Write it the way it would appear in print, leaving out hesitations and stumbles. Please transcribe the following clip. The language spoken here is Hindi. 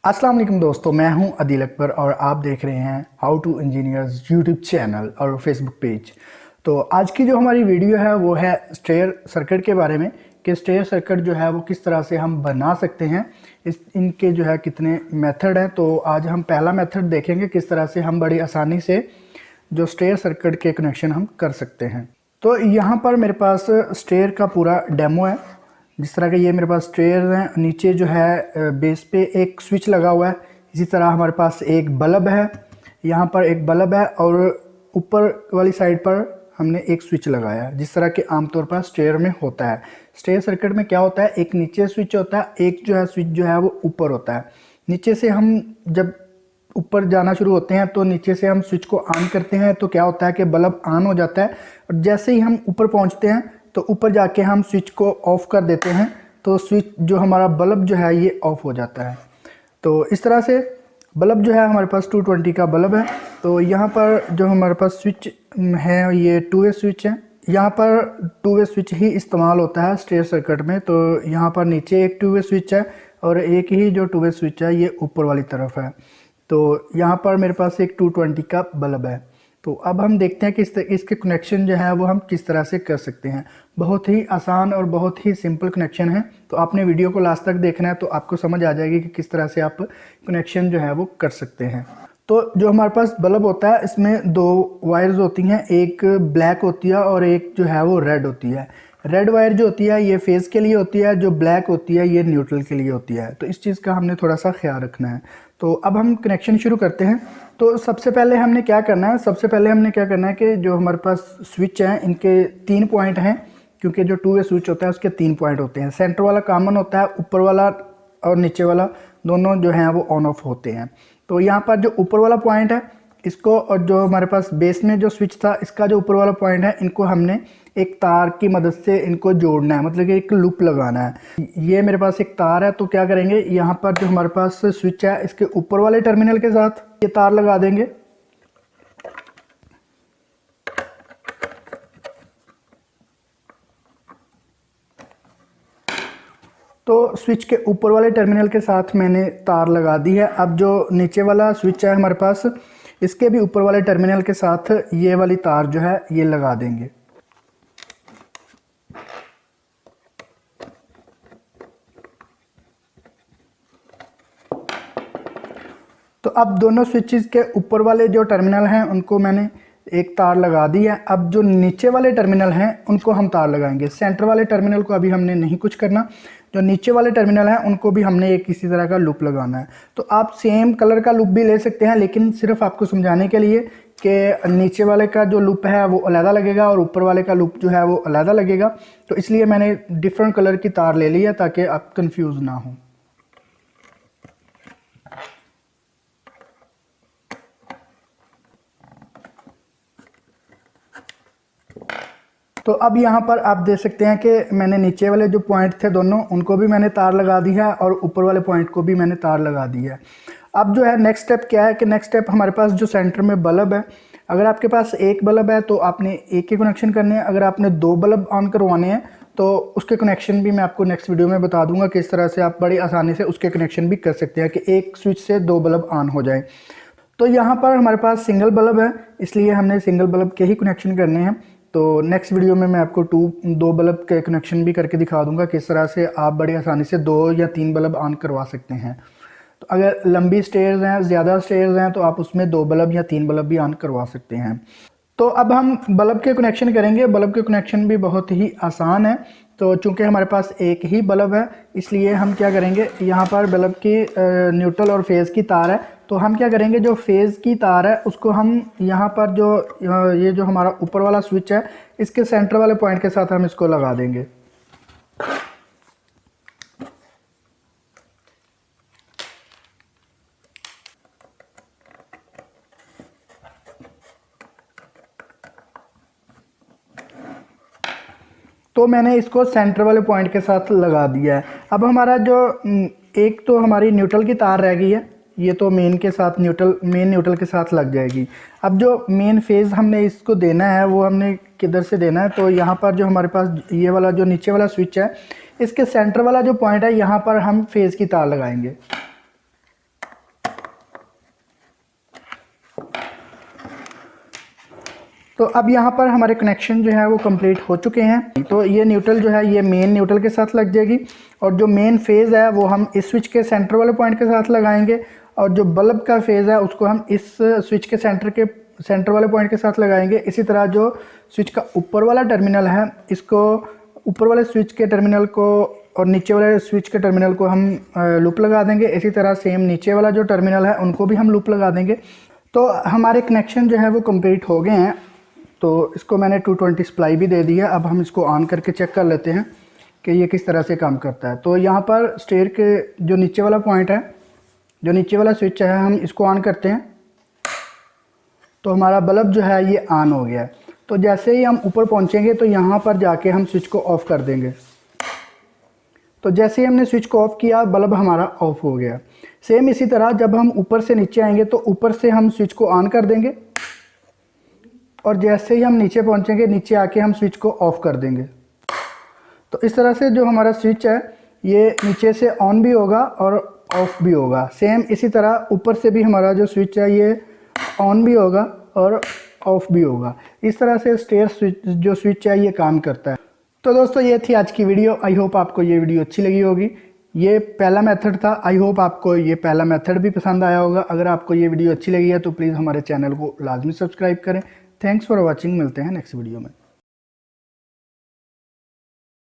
अस्सलाम वालेकुम दोस्तों, मैं हूं अदील अकबर और आप देख रहे हैं how to engineers YouTube channel और फेसबुक पेज। तो आज की जो हमारी वीडियो है वो है स्टेयर सर्किट के बारे में कि स्टेयर सर्किट जो है वो किस तरह से हम बना सकते हैं। इनके जो है कितने मेथड हैं। तो आज हम पहला मेथड देखेंगे किस तरह से हम बड़ी आसानी से जो स्टेयर सर्किट के कनेक्शन हम कर सकते हैं। तो यहाँ पर मेरे पास स्टेयर का पूरा डेमो है। जिस तरह के ये मेरे पास स्टेयर हैं, नीचे जो है बेस पे एक स्विच लगा हुआ है। इसी तरह हमारे पास एक बल्ब है, यहाँ पर एक बल्ब है और ऊपर वाली साइड पर हमने एक स्विच लगाया है, जिस तरह के आमतौर पर स्टेयर में होता है। स्टेयर सर्किट में क्या होता है, एक नीचे स्विच होता है, एक जो है स्विच जो है वो ऊपर होता है। नीचे से हम जब ऊपर जाना शुरू होते हैं तो नीचे से हम स्विच को ऑन करते हैं तो क्या होता है कि बल्ब ऑन हो जाता है, और जैसे ही हम ऊपर पहुंचते हैं तो ऊपर जाके हम स्विच को ऑफ कर देते हैं तो स्विच जो हमारा बल्ब जो है ये ऑफ हो जाता है। तो इस तरह से बल्ब जो है हमारे पास 220 का बल्ब है। तो यहाँ पर जो हमारे पास स्विच है ये 2 वे स्विच है। यहाँ पर 2 वे स्विच ही इस्तेमाल होता है स्टेयर सर्किट में। तो यहाँ पर नीचे एक 2 वे स्विच है और एक ही जो 2 वे स्विच है ये ऊपर वाली तरफ है। तो यहाँ पर मेरे पास एक 220 का बल्ब है। तो अब हम देखते हैं कि इसके कनेक्शन जो है वो हम किस तरह से कर सकते हैं। बहुत ही आसान और बहुत ही सिंपल कनेक्शन है। तो आपने वीडियो को लास्ट तक देखना है तो आपको समझ आ जाएगी कि किस तरह से आप कनेक्शन जो है वो कर सकते हैं। तो जो हमारे पास बल्ब होता है इसमें 2 वायर्स होती हैं, एक ब्लैक होती है और एक जो है वो रेड होती है। रेड वायर जो होती है ये फेज़ के लिए होती है, जो ब्लैक होती है ये न्यूट्रल के लिए होती है। तो इस चीज़ का हमने थोड़ा सा ख्याल रखना है। तो अब हम कनेक्शन शुरू करते हैं। तो सबसे पहले हमने क्या करना है कि जो हमारे पास स्विच हैं इनके 3 पॉइंट हैं, क्योंकि जो 2 वे स्विच होता है उसके 3 पॉइंट होते हैं। सेंटर वाला कॉमन होता है, ऊपर वाला और नीचे वाला दोनों जो हैं वो ऑन ऑफ होते हैं। तो यहाँ पर जो ऊपर वाला पॉइंट है इसको, और जो हमारे पास बेस में जो स्विच था इसका जो ऊपर वाला पॉइंट है, इनको हमने एक तार की मदद से इनको जोड़ना है, मतलब कि एक लूप लगाना है। ये मेरे पास एक तार है। तो क्या करेंगे, यहाँ पर जो हमारे पास स्विच है इसके ऊपर वाले टर्मिनल के साथ ये तार लगा देंगे। तो स्विच के ऊपर वाले टर्मिनल के साथ मैंने तार लगा दी है। अब जो नीचे वाला स्विच है हमारे पास, इसके भी ऊपर वाले टर्मिनल के साथ ये वाली तार जो है ये लगा देंगे। तो अब दोनों स्विचेस के ऊपर वाले जो टर्मिनल हैं उनको मैंने एक तार लगा दी है। अब जो नीचे वाले टर्मिनल हैं उनको हम तार लगाएंगे। सेंटर वाले टर्मिनल को अभी हमने नहीं कुछ करना, जो नीचे वाले टर्मिनल हैं उनको भी हमने एक किसी तरह का लूप लगाना है। तो आप सेम कलर का लूप भी ले सकते हैं, लेकिन सिर्फ आपको समझाने के लिए कि नीचे वाले का जो लूप है वो अलग लगेगा और ऊपर वाले का लूप जो है वो अलग लगेगा। तो इसलिए मैंने डिफरेंट कलर की तार ले ली है ताकि आप कंफ्यूज ना हो। तो अब यहाँ पर आप देख सकते हैं कि मैंने नीचे वाले जो पॉइंट थे दोनों उनको भी मैंने तार लगा दी है और ऊपर वाले पॉइंट को भी मैंने तार लगा दी है। अब जो है नेक्स्ट स्टेप क्या है कि नेक्स्ट स्टेप हमारे पास जो सेंटर में बल्ब है, अगर आपके पास एक बल्ब है तो आपने एक ही कनेक्शन करने हैं। अगर आपने 2 बल्ब ऑन करवाने हैं तो उसके कनेक्शन भी मैं आपको नेक्स्ट वीडियो में बता दूंगा किस तरह से आप बड़ी आसानी से उसके कनेक्शन भी कर सकते हैं कि एक स्विच से 2 बल्ब ऑन हो जाए। तो यहाँ पर हमारे पास सिंगल बल्ब है, इसलिए हमने सिंगल बल्ब के ही कनेक्शन करने हैं। तो नेक्स्ट वीडियो में मैं आपको 2 बल्ब के कनेक्शन भी करके दिखा दूंगा किस तरह से आप बड़ी आसानी से 2 या 3 बल्ब ऑन करवा सकते हैं। तो अगर लंबी स्टेयर्स हैं, ज़्यादा स्टेयर्स हैं, तो आप उसमें 2 बल्ब या 3 बल्ब भी ऑन करवा सकते हैं। तो अब हम बल्ब के कनेक्शन करेंगे। बल्ब के कनेक्शन भी बहुत ही आसान है। तो चूंकि हमारे पास एक ही बल्ब है इसलिए हम क्या करेंगे, यहाँ पर बल्ब की न्यूट्रल और फेज़ की तार है। तो हम क्या करेंगे, जो फेज़ की तार है उसको हम यहाँ पर जो ये जो हमारा ऊपर वाला स्विच है इसके सेंटर वाले पॉइंट के साथ हम इसको लगा देंगे। तो मैंने इसको सेंटर वाले पॉइंट के साथ लगा दिया है। अब हमारा जो एक तो हमारी न्यूट्रल की तार रह गई है, ये तो मेन के साथ मेन न्यूट्रल के साथ लग जाएगी। अब जो मेन फेज़ हमने इसको देना है वो हमने किधर से देना है, तो यहाँ पर जो हमारे पास ये वाला जो नीचे वाला स्विच है इसके सेंटर वाला जो पॉइंट है यहाँ पर हम फेज़ की तार लगाएंगे। तो अब यहाँ पर हमारे कनेक्शन जो है वो कंप्लीट हो चुके हैं। तो ये न्यूट्रल जो है ये मेन न्यूट्रल के साथ लग जाएगी और जो मेन फेज़ है वो हम इस स्विच के सेंटर वाले पॉइंट के साथ लगाएंगे और जो बल्ब का फेज़ है उसको हम इस स्विच के सेंटर वाले पॉइंट के साथ लगाएंगे। इसी तरह जो स्विच का ऊपर वाला टर्मिनल है इसको ऊपर वाले स्विच के टर्मिनल को और नीचे वाले स्विच के टर्मिनल को हम लूप लगा देंगे। इसी तरह सेम नीचे वाला जो टर्मिनल है उनको भी हम लूप लगा देंगे। तो हमारे कनेक्शन जो है वो कंप्लीट हो गए हैं। तो इसको मैंने 220 सप्लाई भी दे दी है। अब हम इसको ऑन करके चेक कर लेते हैं कि ये किस तरह से काम करता है। तो यहाँ पर स्टेयर के जो नीचे वाला पॉइंट है, जो नीचे वाला स्विच है, हम इसको ऑन करते हैं तो हमारा बल्ब जो है ये ऑन हो गया है। तो जैसे ही हम ऊपर पहुँचेंगे तो यहाँ पर जाके हम स्विच को ऑफ़ कर देंगे। तो जैसे ही हमने स्विच को ऑफ़ किया बल्ब हमारा ऑफ़ हो गया। सेम इसी तरह जब हम ऊपर से नीचे आएंगे तो ऊपर से हम स्विच को ऑन कर देंगे और जैसे ही हम नीचे पहुंचेंगे नीचे आके हम स्विच को ऑफ़ कर देंगे। तो इस तरह से जो हमारा स्विच है ये नीचे से ऑन भी होगा और ऑफ़ भी होगा। सेम इसी तरह ऊपर से भी हमारा जो स्विच है ये ऑन भी होगा और ऑफ़ भी होगा। इस तरह से स्टेयर स्विच है ये काम करता है। तो दोस्तों ये थी आज की वीडियो। आई होप आपको ये वीडियो अच्छी लगी होगी। ये पहला मेथड था। आई होप आपको ये पहला मेथड भी पसंद आया होगा। अगर आपको ये वीडियो अच्छी लगी है तो प्लीज़ हमारे चैनल को लाजमी सब्सक्राइब करें। Thanks for watching. मिलते हैं नेक्स्ट वीडियो में।